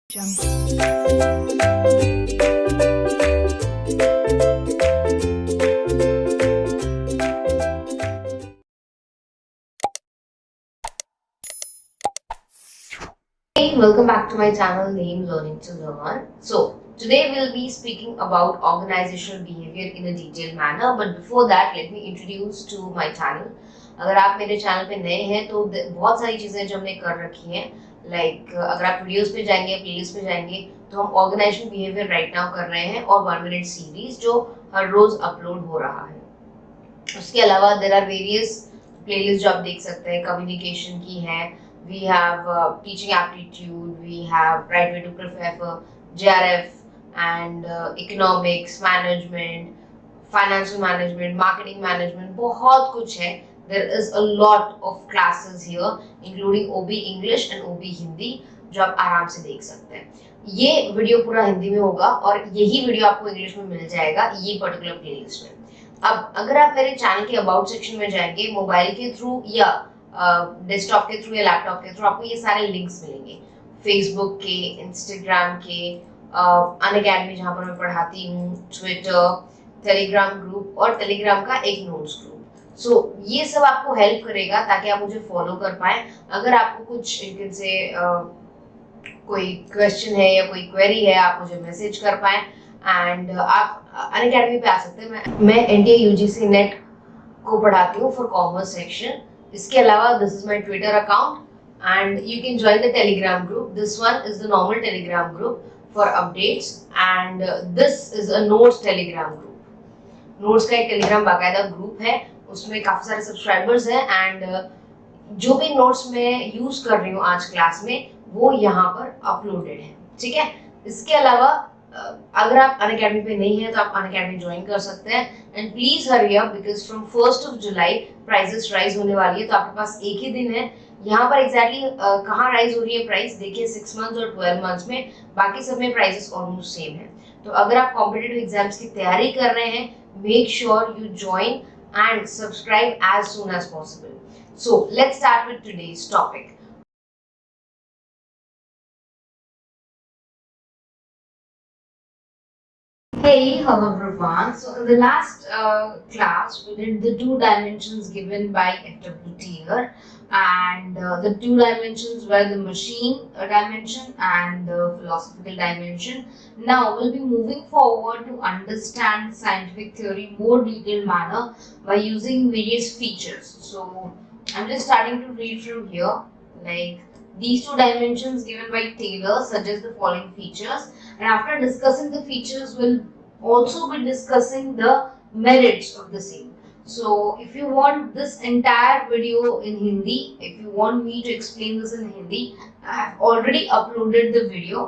Hey, welcome back to my channel name Learning to Learn. So, today we'll be speaking about organizational behavior in a detailed manner. But before that, let me introduce to my channel. अगर आप मेरे channel पे नए हैं तो बहुत सारी चीज़ें जो हमने कर रखी हैं अगर आप वीडियोस पे जाएंगे प्लेलिस्ट पे जाएंगे तो हम ऑर्गेनाइजेशन बिहेवियर राइट नाउ कर रहे हैं और 1 मिनट सीरीज जो हर रोज अपलोड हो रहा है। उसके अलावा देर आर वेरियस प्लेलिस्ट जो आप देख सकते हैं, कम्युनिकेशन की है, we have teaching aptitude, we have right way to prepare for JRF and economics, management, financial management, marketing management, बहुत कुछ है। There is a lot of classes here, including OB English and OB Hindi, जो आप आराम से देख सकते हैं। ये वीडियो पूरा हिंदी में होगा और यही वीडियो आपको इंग्लिश में मिल जाएगा ये पर्टिकुलर प्लेलिस्ट में। अब अगर आप मेरे चैनल के अबाउट सेक्शन में जाएंगे मोबाइल के थ्रू या डेस्कटॉप के थ्रू या लैपटॉप के थ्रू, आपको ये सारे लिंक्स मिलेंगे फेसबुक के, इंस्टाग्राम के, अनअकैडमी जहाँ पर मैं पढ़ाती हूँ, ट्विटर, टेलीग्राम ग्रुप और टेलीग्राम का एक नोट्स ग्रुप। सो ये सब आपको हेल्प करेगा ताकि आप मुझे फॉलो कर पाए। अगर आपको कुछ इनके से कोई क्वेश्चन है या कोई क्वेरी है, आप मुझे मैसेज कर पाए एंड आप अनअकैडमी पे आ सकते हैं। मैं एनटीए यूजीसी नेट को पढ़ाती हूँ फॉर कॉमर्स सेक्शन। इसके अलावा this is my Twitter account and you can join the telegram group. This one is the normal telegram group for updates and this is a notes telegram group. notes का एक telegram बाकायदा group है, उसमें काफी सारे subscribers हैं and जो भी नोट्स मैं यूज कर रही हूँ आज क्लास में वो यहाँ पर अपलोडेड है। ठीक है, इसके अलावा अगर आप अनअकैडमी पे नहीं है तो आप अनअकैडमी ज्वाइन कर सकते हैं and please hurry up because from 1 July prices rise होने वाली है। तो आपके पास एक ही दिन है, यहाँ पर एग्जैक्टली कहाँ राइज हो रही है प्राइस देखिए, 6 मंथ्स और 12 मंथ्स में, बाकी सब में प्राइसेस ऑलमोस्ट सेम है। तो अगर आप कॉम्पिटिटिव एग्जाम्स की तैयारी कर रहे हैं, make sure you join and subscribe as soon as possible. So let's start with today's topic. Hey, hello everyone. So in the last class, we did the 2 dimensions given by FW Taylor, and the 2 dimensions were the machine dimension and the philosophical dimension. Now we'll be moving forward to understand scientific theory more detailed manner by using various features. So I'm just starting to read from here, like these 2 dimensions given by Taylor suggest the following features, and after discussing the features, we'll also be discussing the merits of the same. So if you want this entire video in Hindi, if you want me to explain this in Hindi, I have already uploaded the video.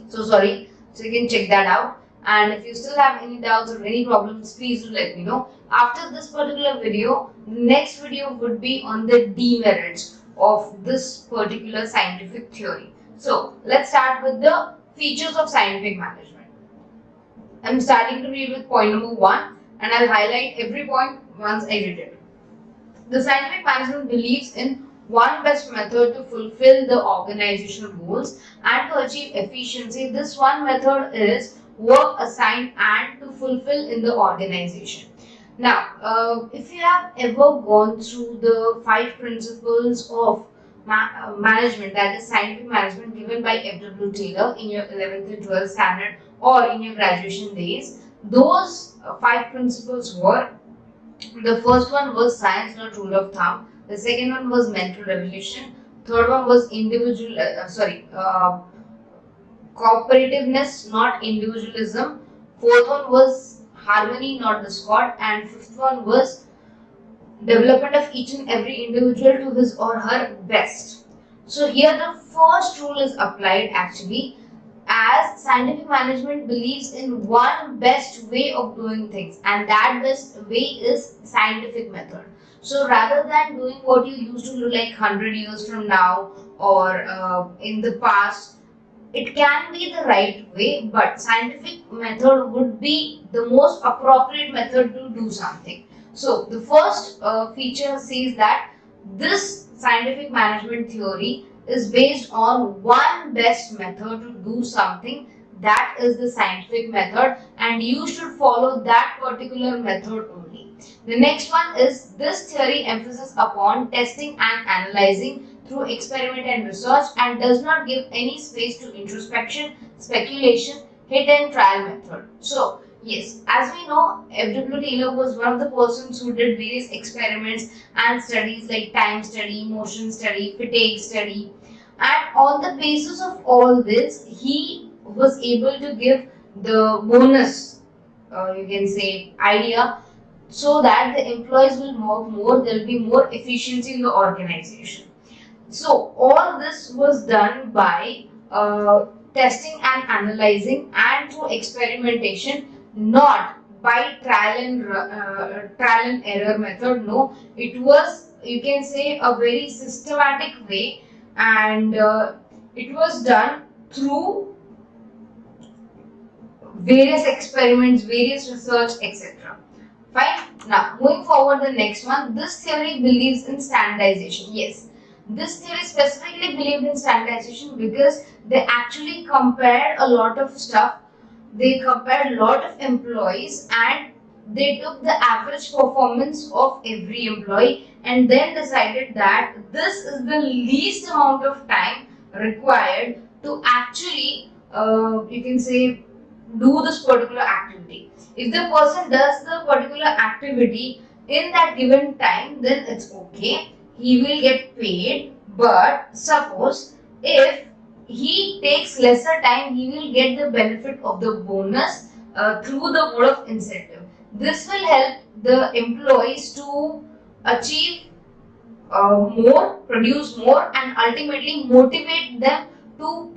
So sorry, so you can check that out. And if you still have any doubts or any problems, please do let me know. After this particular video, the next video would be on the demerits of this particular scientific theory. So let's start with the features of scientific management. I'm starting to read with point number 1 and I'll highlight every point once I read it. The scientific management believes in one best method to fulfill the organizational goals and to achieve efficiency. This one method is work assigned and to fulfill in the organization. Now, if you have ever gone through the 5 principles of management, that is scientific management given by F.W. Taylor in your 11th and 12th standard or in your graduation days, those 5 principles were: the first one was science, not rule of thumb. The second one was mental revolution. Third one was cooperativeness, not individualism. Fourth one was harmony, not discord. And fifth one was development of each and every individual to his or her best. So here the first rule is applied actually, as scientific management believes in one best way of doing things, and that best way is scientific method. So rather than doing what you used to do like 100 years from now or in the past, it can be the right way, but scientific method would be the most appropriate method to do something. So the first feature says that this scientific management theory is based on one best method to do something, that is the scientific method, and you should follow that particular method only. The next one is this theory emphasizes upon testing and analyzing through experiment and research and does not give any space to introspection, speculation, hit and trial method. So, yes, as we know, F.W. Taylor was one of the persons who did various experiments and studies like time study, motion study, fatigue study, and on the basis of all this, he was able to give the bonus, you can say, idea, so that the employees will work more, there will be more efficiency in the organization. So all this was done by testing and analyzing and through experimentation, not by trial and error method. No, it was, you can say, a very systematic way, and it was done through various experiments, various research, etc. Fine. Now, moving forward, the next one. This theory believes in standardization. Yes, this theory specifically believed in standardization because they actually compared a lot of stuff. They compared a lot of employees and they took the average performance of every employee and then decided that this is the least amount of time required to actually, you can say, do this particular activity. If the person does the particular activity in that given time, then it's okay. He will get paid. But suppose if he takes lesser time, he will get the benefit of the bonus through the mode of incentive. This will help the employees to achieve more, produce more, and ultimately motivate them to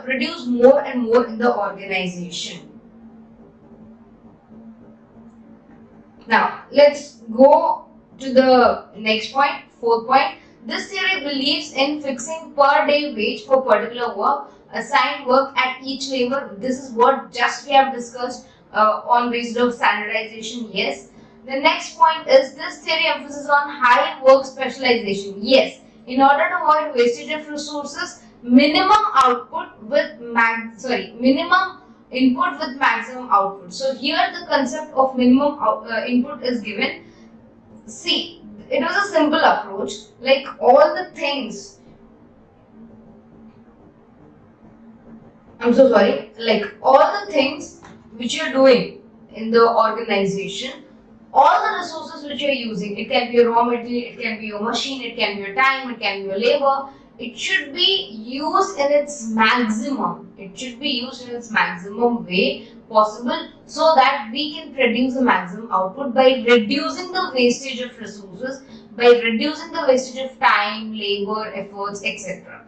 produce more and more in the organization. Now, let's go to the next point, fourth point. This theory believes in fixing per day wage for particular work, assigned work at each level. This is what just we have discussed on basis of standardization. Yes. The next point is this theory emphasizes on high work specialization. Yes. In order to avoid wastage of resources, minimum output with minimum input with maximum output. So here the concept of minimum input is given. See, it was a simple approach, like all the things, I'm so sorry, like all the things which you're doing in the organization, all the resources which you're using, it can be a raw material, it can be your machine, it can be your time, it can be your labor, it should be used in its maximum. It should be used in its maximum way possible so that we can produce the maximum output by reducing the wastage of resources, by reducing the wastage of time, labor, efforts, etc.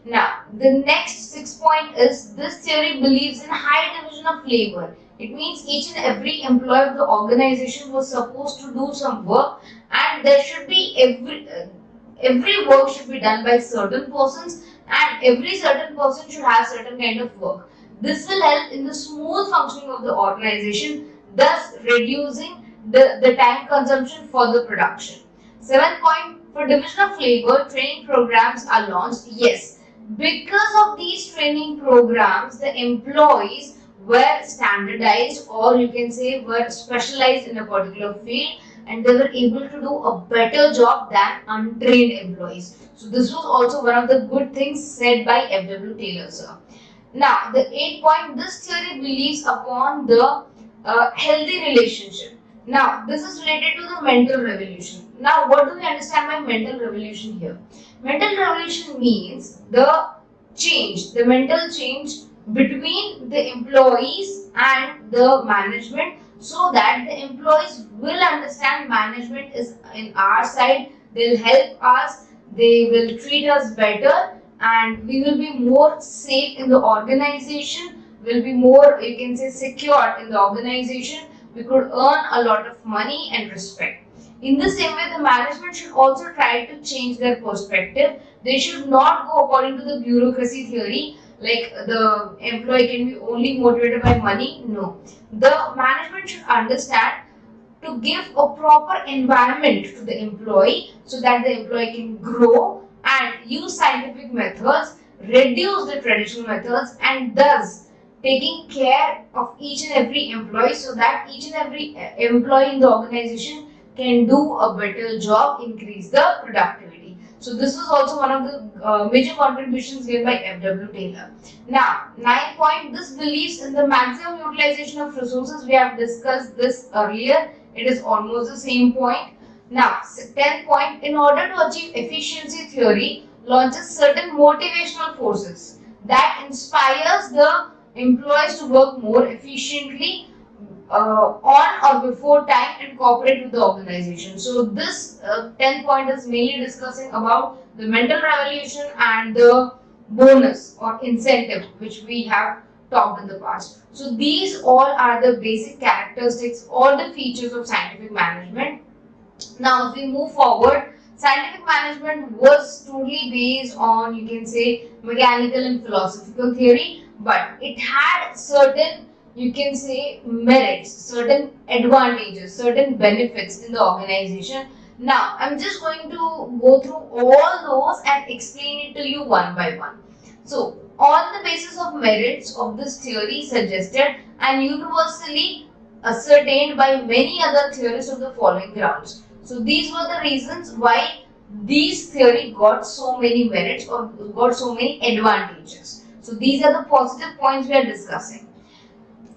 Now, the next 6 point is this theory believes in high division of labor. It means each and every employee of the organization was supposed to do some work, and there should be every work should be done by certain persons, and every certain person should have certain kind of work. This will help in the smooth functioning of the organization, thus reducing the time consumption for the production. 7 point, for division of labor, training programs are launched. Yes, because of these training programs, the employees were standardized, or you can say were specialized in a particular field, and they were able to do a better job than untrained employees. So this was also one of the good things said by F.W. Taylor, sir. Now, the 8 point, this theory believes upon the healthy relationship. Now, this is related to the mental revolution. Now, what do we understand by mental revolution here? Mental revolution means the change, the mental change between the employees and the management, so that the employees will understand management is in our side, they'll help us, they will treat us better, and we will be more safe in the organization, will be more, you can say, secure in the organization, we could earn a lot of money and respect. In the same way, the management should also try to change their perspective. They should not go according to the bureaucracy theory, like the employee can be only motivated by money. No. The management should understand to give a proper environment to the employee so that the employee can grow and use scientific methods, reduce the traditional methods, and thus taking care of each and every employee so that each and every employee in the organization can do a better job, increase the productivity. So this was also one of the major contributions given by F.W. Taylor. Now, 9 point, this believes in the maximum utilization of resources. We have discussed this earlier. It is almost the same point. Now, 10th point, in order to achieve efficiency theory, launches certain motivational forces that inspires the employees to work more efficiently on or before time and cooperate with the organization. So this 10th point is mainly discussing about the mental revolution and the bonus or incentive which we have talked in the past. So these all are the basic characteristics, all the features of scientific management. Now if we move forward, scientific management was totally based on, you can say, mechanical and philosophical theory, but it had certain, you can say, merits, certain advantages, certain benefits in the organization. Now I'm just going to go through all those and explain it to you one by one. So on the basis of merits of this theory suggested and universally ascertained by many other theorists of the following grounds. So these were the reasons why these theory got so many merits or got so many advantages. So these are the positive points we are discussing.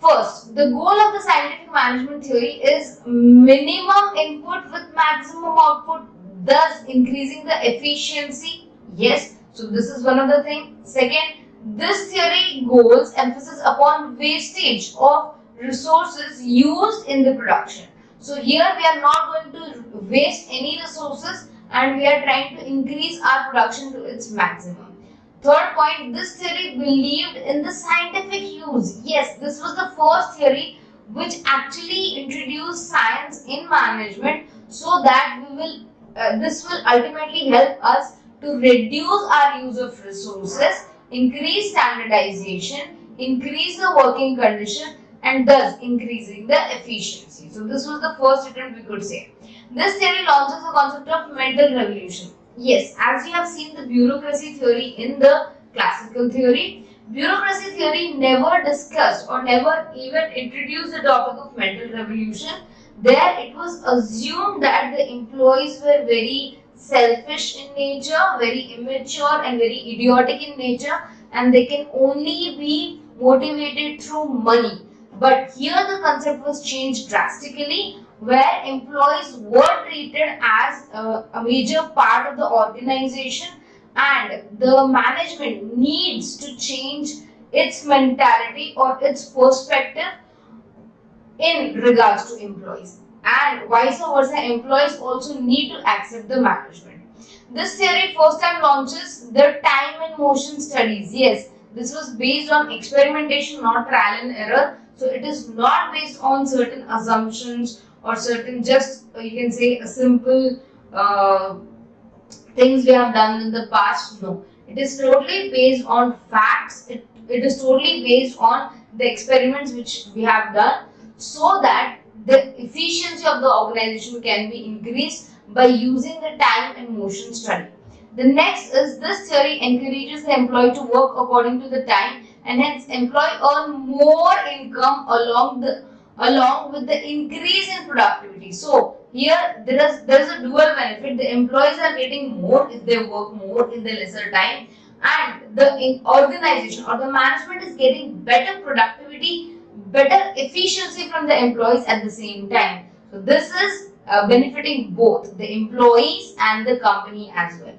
First, the goal of the scientific management theory is minimum input with maximum output, thus increasing the efficiency. Yes, so this is one of the things. Second, this theory goals emphasis upon wastage of resources used in the production. So here we are not going to waste any resources and we are trying to increase our production to its maximum. Third point, this theory believed in the scientific use. Yes, this was the first theory which actually introduced science in management so that this will ultimately help us to reduce our use of resources, increase standardization, increase the working condition, and thus increasing the efficiency. So this was the first attempt we could say. This theory launches the concept of mental revolution. Yes, as we have seen the bureaucracy theory in the classical theory, bureaucracy theory never discussed or never even introduced the topic of mental revolution. There it was assumed that the employees were very selfish in nature, very immature and very idiotic in nature, and they can only be motivated through money. But here the concept was changed drastically, where employees were treated as a major part of the organization, and the management needs to change its mentality or its perspective in regards to employees, and vice versa, employees also need to accept the management. This theory first time launches the time and motion studies. Yes, this was based on experimentation, not trial and error. So it is not based on certain assumptions or certain just you can say a simple things we have done in the past. No, it is totally based on facts. It is totally based on the experiments which we have done so that the efficiency of the organization can be increased by using the time and motion study. The next is this theory encourages the employee to work according to the time, and hence employee earn more income along with the increase in productivity. So here there is a dual benefit. The employees are getting more if they work more in the lesser time, and the organization or the management is getting better productivity, better efficiency from the employees at the same time. So this is benefiting both the employees and the company as well.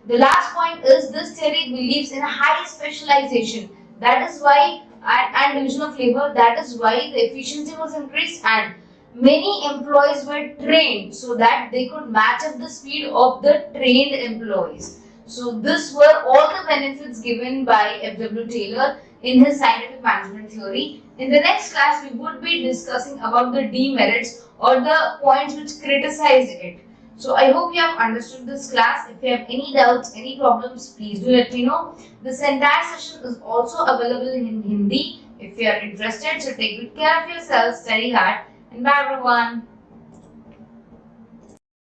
The last point is this theory believes in high specialization. That is why and division of labor. That is why the efficiency was increased and many employees were trained so that they could match up the speed of the trained employees. So this were all the benefits given by F.W. Taylor in his scientific management theory. In the next class, we would be discussing about the demerits or the points which criticize it. So I hope you have understood this class. If you have any doubts, any problems, please do let me know. This entire session is also available in Hindi if you are interested. So take good care of yourself, study hard, and bye everyone.